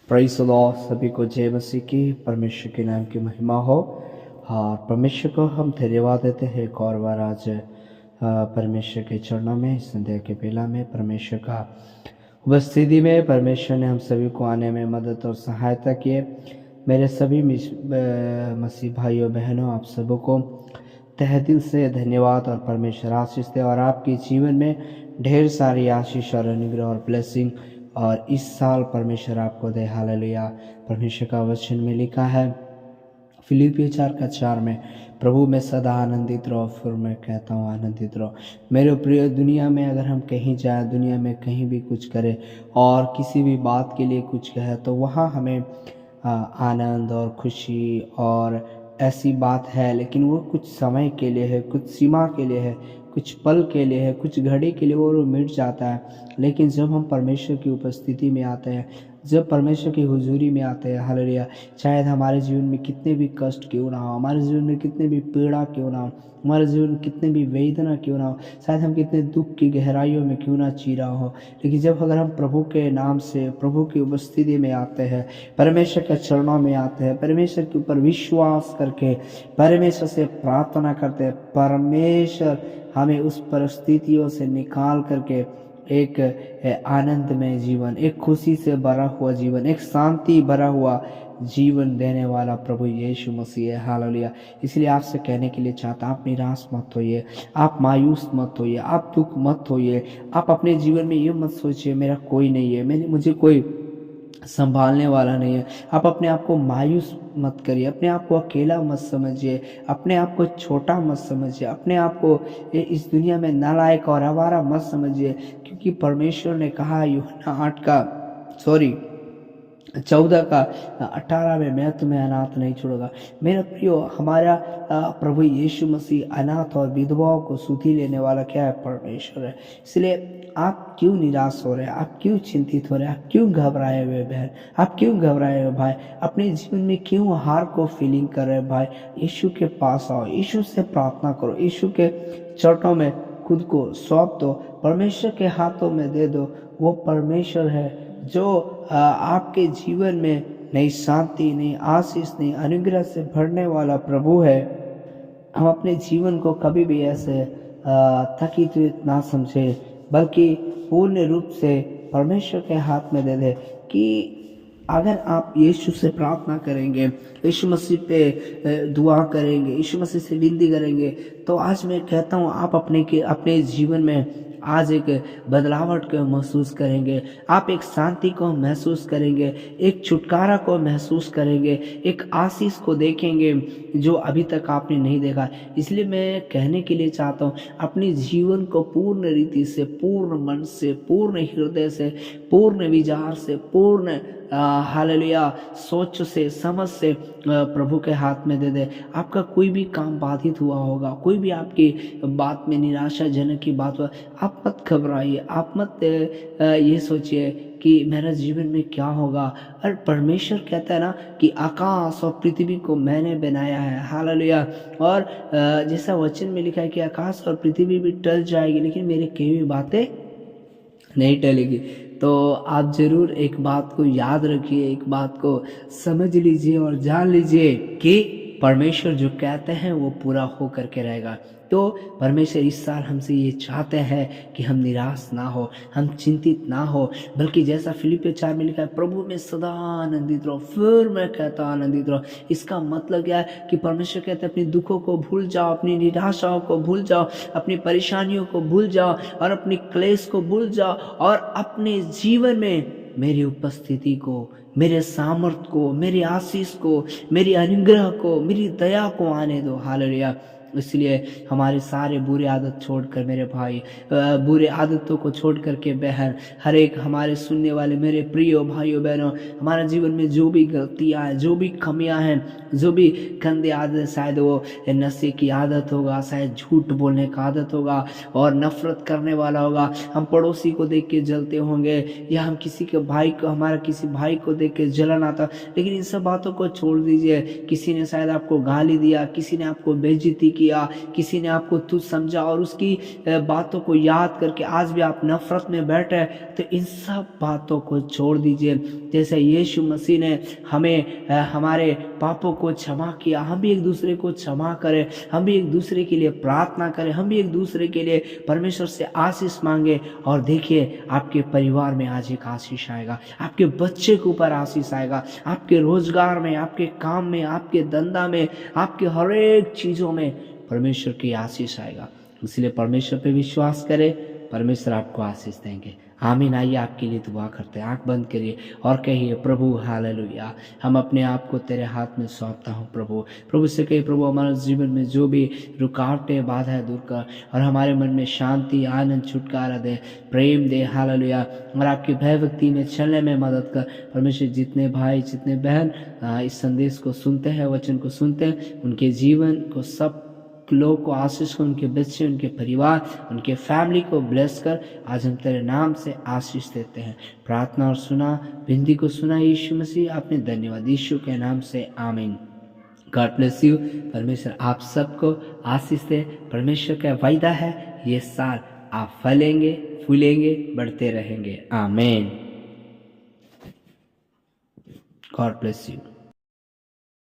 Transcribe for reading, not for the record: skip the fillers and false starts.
Praise the Lord. सभी को जय मसीह की। परमेश्वर के नाम की महिमा हो। और परमेश्वर को हम धन्यवाद देते हैं एक और बार आज परमेश्वर के चरणों में इस संध्या के बेला में परमेश्वर का उपस्थिति में परमेश्वर ने हम सभी को आने में मदद और सहायता किए। मेरे सभी मसीह भाइयों बहनों, आप सबों को तहे दिल से धन्यवाद और परमेश्वर आशीष दे और आपके जीवन में ढेर सारी आशीष और अनुग्रह और ब्लेसिंग और इस साल परमेश्वर आपको दे। हालेलुया। परमेश्वर का वचन में लिखा है फिलिपियों 4:4 में, प्रभु में सदा आनंदित रहो। फिर मैं कहता हूँ आनंदित रहो। मेरे प्रिय, दुनिया में अगर हम कहीं जाएं, दुनिया में कहीं भी कुछ करें और किसी भी बात के लिए कुछ कहे तो वहाँ हमें आनंद और खुशी और ऐसी बात है, लेकिन वो कुछ समय के लिए है, कुछ सीमा के लिए है, कुछ पल के लिए है, कुछ घड़ी के लिए वो मिट जाता है। लेकिन जब हम परमेश्वर की उपस्थिति में आते हैं, जब परमेश्वर की हुजूरी में आते हैं, हालेलुया, शायद हमारे जीवन में कितने भी कष्ट क्यों ना हो, हमारे जीवन में कितने भी पीड़ा क्यों ना हो, हमारे जीवन में कितने भी वेदना क्यों ना हो, शायद हम कितने दुख की गहराइयों में क्यों ना जी रहा हो, लेकिन जब अगर हम प्रभु के नाम से प्रभु की उपस्थिति में आते हैं, परमेश्वर के चरणों में आते हैं, परमेश्वर के ऊपर विश्वास करके परमेश्वर से प्रार्थना करते हैं, परमेश्वर हमें उस परिस्थितियों से निकाल करके एक आनंदमय जीवन, एक खुशी से भरा हुआ जीवन, एक शांति भरा हुआ जीवन देने वाला प्रभु यीशु मसीह है। हालेलुया। इसलिए आपसे कहने के लिए चाहता, आप निराश मत होइए, आप मायूस मत होइए, आप दुख मत होइए। आप अपने जीवन में ये मत सोचिए मेरा कोई नहीं है, मुझे कोई संभालने वाला नहीं है। आप अपने आप को मायूस मत करिए, अपने आप को अकेला मत समझिए, अपने आप को छोटा मत समझिए, अपने आप को इस दुनिया में नालायक और आवारा मत समझिए, क्योंकि परमेश्वर ने कहा यूहन्ना 14:18 में, मैं तुम्हें अनाथ नहीं छोड़ूंगा। मेरा प्रियो, हमारा प्रभु यीशु मसीह अनाथ और विधवाओं को सुधी लेने वाला क्या है? परमेश्वर है। इसलिए आप क्यों निराश हो रहे हैं? आप क्यों चिंतित हो रहे हैं? आप क्यों घबराए हुए बहन? आप क्यों घबराए हुए भाई? अपने जीवन में क्यों हार को फीलिंग कर रहे हैं भाई? यीशु के पास आओ, यीशु से प्रार्थना करो, यीशु के चरणों में खुद को सौंप दो, परमेश्वर के हाथों में दे दो। वो परमेश्वर है जो आपके जीवन में नई शांति, नई आशीष, नई अनुग्रह से भरने वाला प्रभु है। हम अपने जीवन को कभी भी ऐसे थकित ना समझे, बल्कि पूर्ण रूप से परमेश्वर के हाथ में दे दे कि अगर आप यीशु से प्रार्थना करेंगे, यीशु मसीह पे दुआ करेंगे, यीशु मसीह से विनती करेंगे, तो आज मैं कहता हूँ आप अपने जीवन में आज एक बदलावट को महसूस करेंगे, आप एक शांति को महसूस करेंगे, एक छुटकारा को महसूस करेंगे, एक आशीष को देखेंगे जो अभी तक आपने नहीं देखा। इसलिए मैं कहने के लिए चाहता हूँ, अपने जीवन को पूर्ण रीति से, पूर्ण मन से, पूर्ण हृदय से, पूर्ण विचार से, पूर्ण हालेलुया सोच से, समझ से प्रभु के हाथ में दे दे। आपका कोई भी काम बाधित हुआ होगा, कोई भी आपकी बात में निराशाजनक की बात हुआ, आप मत घबराइए, आप मत ये सोचिए कि मेरा जीवन में क्या होगा। और परमेश्वर कहता है ना कि आकाश और पृथ्वी को मैंने बनाया है। हालेलुया। और जैसा वचन में लिखा है कि आकाश और पृथ्वी भी टल जाएगी, लेकिन मेरे कही हुई बातें नहीं टलेगी। तो आप जरूर एक बात को याद रखिए, एक बात को समझ लीजिए और जान लीजिए कि परमेश्वर जो कहते हैं वो पूरा हो करके रहेगा। तो परमेश्वर इस साल हमसे ये चाहते हैं कि हम निराश ना हो, हम चिंतित ना हो, बल्कि जैसा फिलिपियों 4 में लिखा है, प्रभु में सदा आनंदित रहो। फिर मैं कहता हूँ आनंदित रहो। इसका मतलब क्या है कि परमेश्वर कहते हैं अपने दुखों को भूल जाओ, अपनी निराशाओं को भूल जाओ, अपनी परेशानियों को भूल जाओ और अपनी क्लेश को भूल जाओ और अपने जीवन में मेरी उपस्थिति को, मेरे सामर्थ को, मेरी आशीष को, मेरी अनुग्रह को, मेरी दया को आने दो। हालेलुया। इसलिए हमारे सारे बुरे आदत छोड़कर मेरे भाई, बुरे आदतों को छोड़ करके बहन, हर एक हमारे सुनने वाले मेरे प्रिय भाइयों बहनों, हमारे जीवन में जो भी गलतियां हैं, जो भी कमियां हैं, जो भी गंदे आदत, शायद वो नशे की आदत होगा, शायद झूठ बोलने का आदत होगा और नफरत करने वाला होगा, हम पड़ोसी को देख के जलते होंगे या हम किसी के भाई को, हमारा किसी भाई को देख के जलन आता, लेकिन इन सब बातों को छोड़ दीजिए। किसी ने शायद आपको गाली दिया, किसी ने आपको बेइज्जती किया, किया, किसी ने आपको तुच्छ समझा और उसकी बातों को याद करके आज भी आप नफरत में बैठे, तो इन सब बातों को छोड़ दीजिए। जैसे यीशु मसीह ने हमें हमारे पापों को क्षमा किया, हम भी एक दूसरे को क्षमा करें, हम भी एक दूसरे के लिए प्रार्थना करें, हम भी एक दूसरे के लिए परमेश्वर से आशीष मांगे। और देखिए आपके परिवार में आज एक आशीष आएगा, आपके बच्चे के ऊपर आशीष आएगा, आपके रोजगार में, आपके काम में, आपके धंधा में, आपके हर एक चीजों में परमेश्वर की आशीष आएगा। इसलिए परमेश्वर पे विश्वास करें, परमेश्वर आपको आशीष देंगे। आमीन। आइए आपके लिए दुआ करते हैं, आंख बंद करिए और कहिए, प्रभु हालेलुया, हम अपने आप को तेरे हाथ में सौंपता हूँ प्रभु। प्रभु से कहिए, प्रभु हमारे जीवन में जो भी रुकावटें बाधाएं दूर कर और हमारे मन में शांति, आनंद, छुटकारा दे, प्रेम दे। हालेलुया। और आपकी भय भक्ति में चलने में मदद कर। परमेश्वर जितने भाई जितने बहन इस संदेश को सुनते हैं, वचन को सुनते हैं, उनके जीवन को, सब लोग को आशीष को, उनके बच्चे, उनके परिवार, उनके फैमिली को ब्लेस कर। आज हम तेरे नाम से आशीष देते हैं। प्रार्थना और सुना, विनती को सुना यीशु मसीह, आपने धन्यवाद, यीशु के नाम से आमीन। God bless you. परमेश्वर आप सबको आशीष दे। परमेश्वर का वायदा है, ये साल आप फलेंगे, फूलेंगे, बढ़ते रहेंगे। आमीन। God bless you.